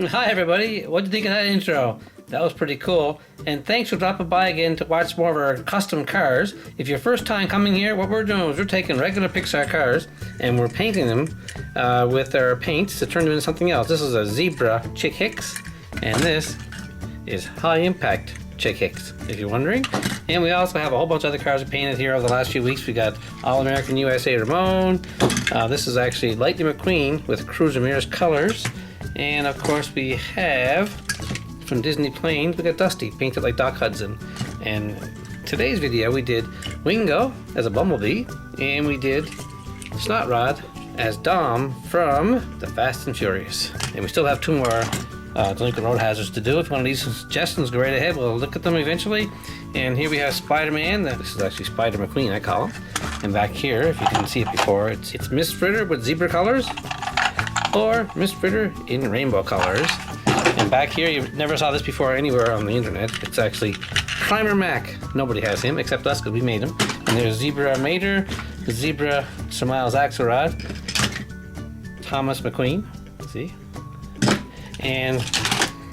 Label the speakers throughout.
Speaker 1: Hi everybody, what did you think of that intro? That was pretty cool, and thanks for dropping by again to watch more of our custom cars. If your first time coming here, what we're doing is we're taking regular Pixar cars and we're painting them with our paints to turn them into something else. This is a zebra Chick Hicks, and this is high impact Chick Hicks, if you're wondering. And we also have a whole bunch of other cars we painted here over the last few weeks. We got All American USA Ramone. This is actually Lightning McQueen with Cruz Ramirez colors. And of course we have, from Disney Planes, we got Dusty, painted like Doc Hudson. And today's video we did Wngo as a Bumblebee, and we did Snotrod as Dom from The Fast and Furious. And we still have two more delinquent road hazards to do. If you want these suggestions, go right ahead. We'll look at them eventually. And here we have Spider-Man. This is actually Spider McQueen, I call him. And back here, if you didn't see it before, it's Miss Fritter with zebra colors, or Miss Fritter in rainbow colors. And back here, you never saw this before anywhere on the internet. It's actually Primer Mac. Nobody has him except us because we made him. And there's Zebra Mater, Zebra Sir Miles Axlerod, Thomas McQueen, see, and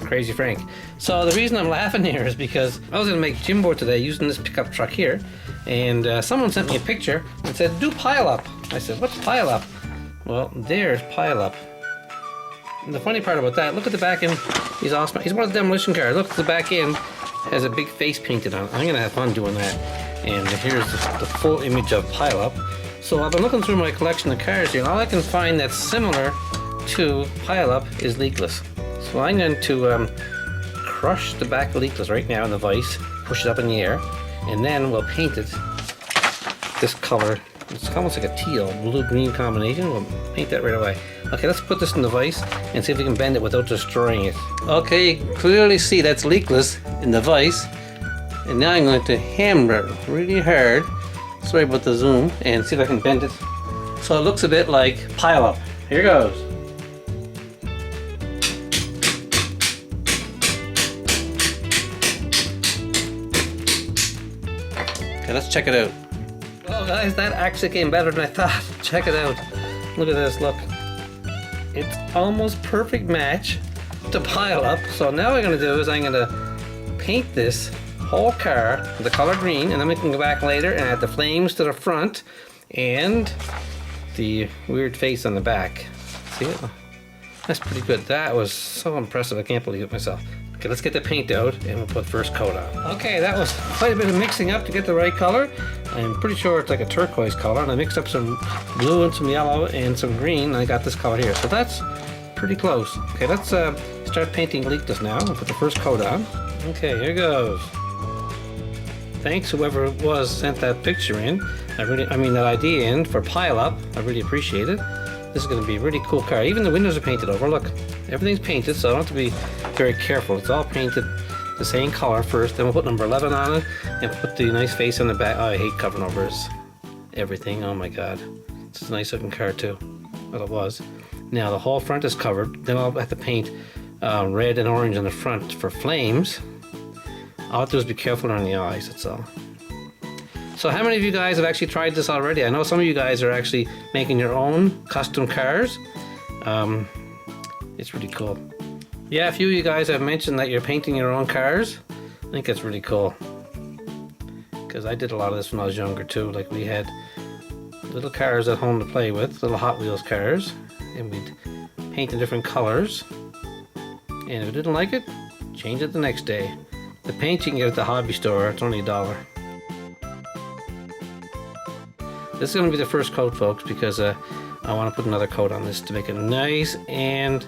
Speaker 1: Crazy Frank. So the reason I'm laughing here is because I was going to make Jimbo today using this pickup truck here, and someone sent me a picture and said, do Pileup. I said, what's Pileup? Well, there's Pileup. And the funny part about that, look at the back end. He's awesome. He's one of the demolition cars. Look at the back end, has a big face painted on it. I'm gonna have fun doing that. And here's the full image of Pileup. So I've been looking through my collection of cars here, and all I can find that's similar to Pileup is LeakLess. So I'm going to crush the back of LeakLess right now in the vise, push it up in the air, and then we'll paint it this color. It's almost like a teal, blue-green combination. We'll paint that right away. Okay, let's put this in the vise and see if we can bend it without destroying it. Okay, you can clearly see that's LeakLess in the vise. And now I'm going to hammer it really hard. Sorry about the zoom, and see if I can bend it. So it looks a bit like Pileup. Here goes. Okay, let's check it out. Well guys, that actually came better than I thought. Check it out. Look at this, look. It's almost perfect match to Pileup. So now what I'm going to do is I'm going to paint this whole car with the color green, and then we can go back later and add the flames to the front and the weird face on the back. See it? That's pretty good. That was so impressive, I can't believe it myself. Okay, let's get the paint out and we'll put first coat on. Okay, that was quite a bit of mixing up to get the right color. I'm pretty sure it's like a turquoise color, and I mixed up some blue and some yellow and some green, and I got this color here. So that's pretty close. Okay, let's start painting LeakLess now. We'll put the first coat on. Okay, here goes. Thanks whoever it was sent that picture in. That idea in for Pileup. I really appreciate it. This is going to be a really cool car. Even the windows are painted over. Look, everything's painted, so I don't have to be very careful. It's all painted the same color first. Then we'll put number 11 on it and put the nice face on the back. Oh, I hate covering over everything. Oh my god. It's a nice looking car too. Well, it was. Now the whole front is covered. Then I'll have to paint red and orange on the front for flames. All I have to do is be careful around the eyes, that's all. So how many of you guys have actually tried this already? I know some of you guys are actually making your own custom cars. It's really cool. Yeah, a few of you guys have mentioned that you're painting your own cars. I think that's really cool. Because I did a lot of this when I was younger too. Like we had little cars at home to play with, little Hot Wheels cars. And we'd paint in different colors. And if we didn't like it, change it the next day. The paint you can get at the hobby store, it's only $1. This is going to be the first coat, folks, because I want to put another coat on this to make it nice and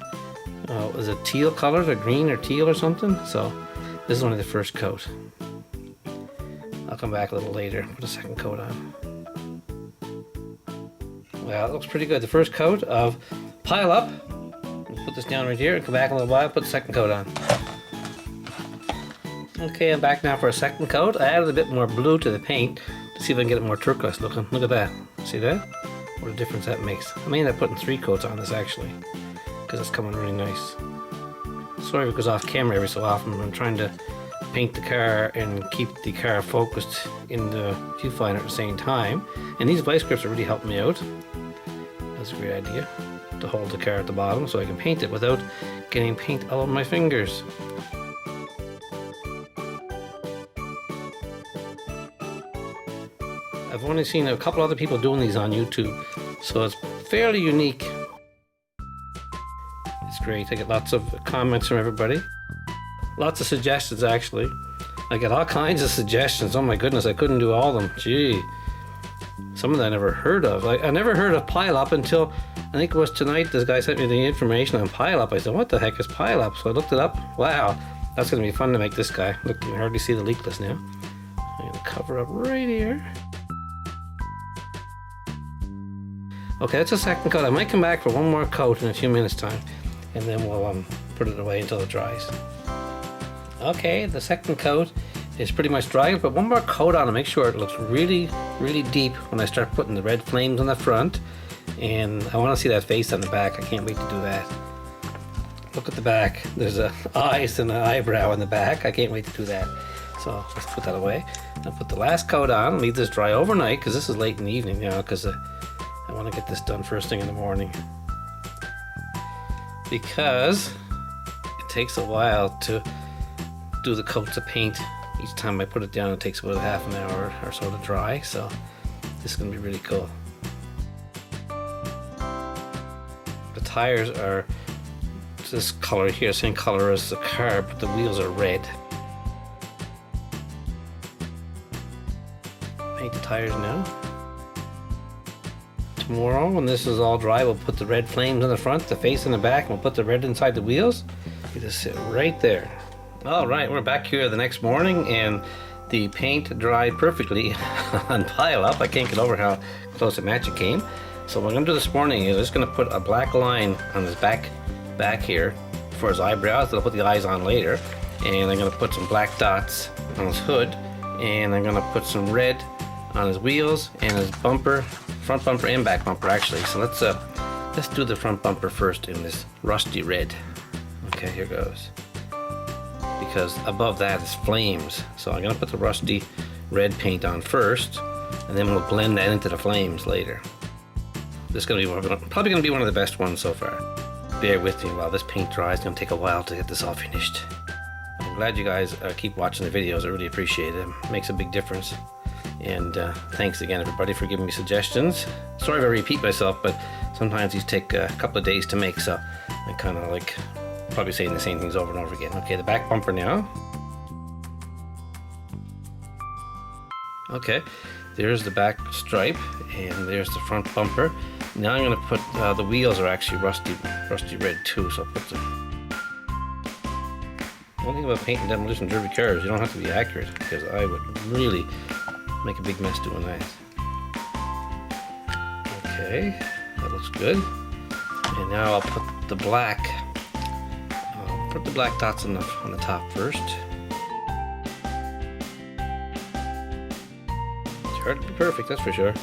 Speaker 1: is it teal colored or green or teal or something? So this is only the first coat. I'll come back a little later, put a second coat on. Well, it looks pretty good. The first coat of Pileup. Put this down right here and come back in a little while, put the second coat on. Okay, I'm back now for a second coat. I added a bit more blue to the paint to see if I can get it more turquoise looking. Look at that. See that? What a difference that makes. I may end up putting 3 coats on this actually, because it's coming really nice. Sorry if it goes off camera every so often. I'm trying to paint the car and keep the car focused in the viewfinder at the same time. And these vice grips are really helping me out. That's a great idea, to hold the car at the bottom so I can paint it without getting paint all over my fingers. I've only seen a couple other people doing these on YouTube, so it's fairly unique. It's great. I get lots of comments from everybody. Lots of suggestions, actually. I get all kinds of suggestions. Oh my goodness, I couldn't do all of them. Gee. Some of that I never heard of. I never heard of PILEUP until, I think it was tonight, this guy sent me the information on PILEUP. I said, what the heck is PILEUP? So I looked it up. Wow, that's going to be fun to make this guy. Look, you can hardly see the LeakLess now. I'm going to cover up right here. Okay, that's a second coat. I might come back for one more coat in a few minutes time, and then we'll put it away until it dries. Okay, the second coat is pretty much dry, but one more coat on to make sure it looks really, really deep when I start putting the red flames on the front. And I want to see that face on the back. I can't wait to do that. Look at the back. There's eyes and an eyebrow in the back. I can't wait to do that. So let's put that away. I'll put the last coat on, leave this dry overnight, because this is late in the evening now, because I want to get this done first thing in the morning. Because it takes a while to do the coats of paint. Each time I put it down, it takes about half an hour or so to dry, so this is going to be really cool. The tires are this color here, same color as the car, but the wheels are red. Paint the tires now. Tomorrow, when this is all dry, we'll put the red flames on the front, the face in the back, and we'll put the red inside the wheels. You just sit right there. All right, we're back here the next morning, and the paint dried perfectly on PILEUP. I can't get over how close to match it came. So what I'm going to do this morning is just going to put a black line on his back here for his eyebrows. I'll put the eyes on later, and I'm going to put some black dots on his hood, and I'm going to put some red on his wheels and his bumper, front bumper and back bumper actually. So let's do the front bumper first in this rusty red. Okay, here goes. Because above that is flames, so I'm gonna put the rusty red paint on first, and then we'll blend that into the flames later. This is gonna be probably gonna be one of the best ones so far. Bear with me while this paint dries. It's gonna take a while to get this all finished. I'm glad you guys keep watching the videos. I really appreciate it. It makes a big difference. And thanks again, everybody, for giving me suggestions. Sorry if I repeat myself, but sometimes these take a couple of days to make, so I kind of like probably saying the same things over and over again. Okay, the back bumper now. Okay, there's the back stripe, and there's the front bumper. Now I'm going to put the wheels are actually rusty red too, so I'll put the... One thing about painting Demolition Derby cars, you don't have to be accurate, because I would really make a big mess doing that. Okay, that looks good. And now I'll put the black. I'll put the black dots on the top first. It's hard to be perfect, that's for sure.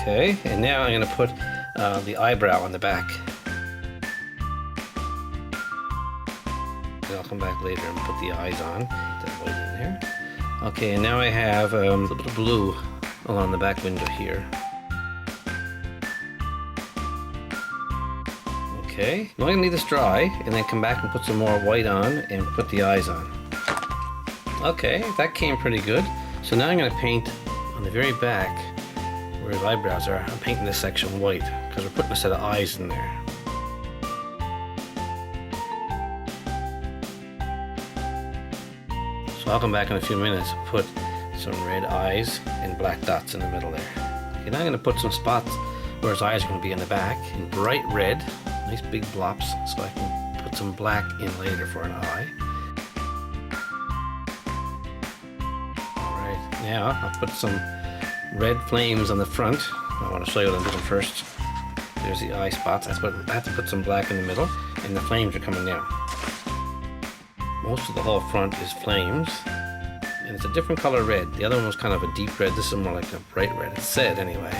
Speaker 1: Okay, and now I'm going to put the eyebrow on the back. And I'll come back later and put the eyes on. Put that white in there. Okay, and now I have a little blue along the back window here. Okay, now I'm going to leave this dry and then come back and put some more white on and put the eyes on. Okay, that came pretty good. So now I'm going to paint on the very back where his eyebrows are. I'm painting this section white because we're putting a set of eyes in there. So I'll come back in a few minutes and put some red eyes and black dots in the middle there. Okay, now I'm going to put some spots where his eyes are going to be in the back in bright red, nice big blops, so I can put some black in later for an eye. Alright, now I'll put some red flames on the front. I want to show you what I'm doing first. There's the eye spots. I have to put some black in the middle, and the flames are coming down. Most of the whole front is flames, and it's a different color red. The other one was kind of a deep red. This is more like a bright red. It said anyway.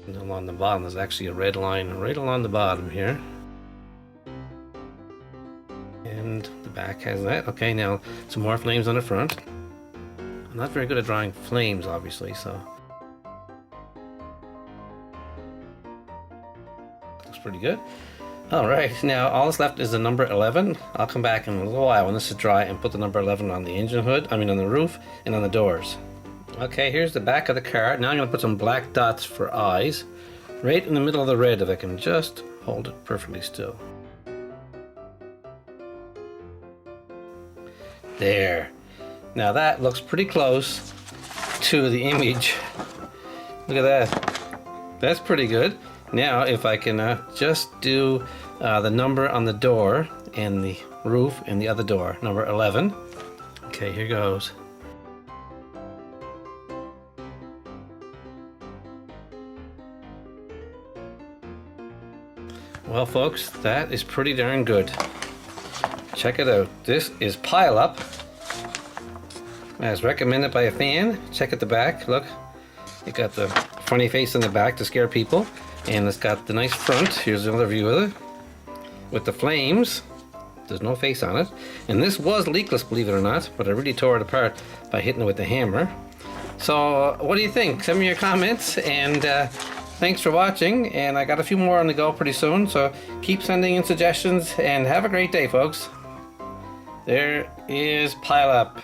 Speaker 1: And along the bottom, there's actually a red line right along the bottom here. And the back has that. Okay, now some more flames on the front. I'm not very good at drawing flames, obviously, so looks pretty good. Alright, now all that's left is the number 11. I'll come back in a little while when this is dry and put the number 11 on the engine hood, on the roof, and on the doors. Okay, here's the back of the car. Now I'm going to put some black dots for eyes, right in the middle of the red if I can just hold it perfectly still. There. Now that looks pretty close to the image. Look at that. That's pretty good. Now if I can just do the number on the door and the roof and the other door, number 11. Okay, here goes. Well folks, that is pretty darn good. Check it out. This is PILEUP, as recommended by a fan. Check at the back. Look, it got the funny face in the back to scare people, and it's got the nice front. Here's another view of it with the flames. There's no face on it, and this was leakless, believe it or not, but I really tore it apart by hitting it with the hammer. So what do you think? Send me your comments, and thanks for watching, and I got a few more on the go pretty soon, so keep sending in suggestions, and have a great day, folks. There is PILEUP.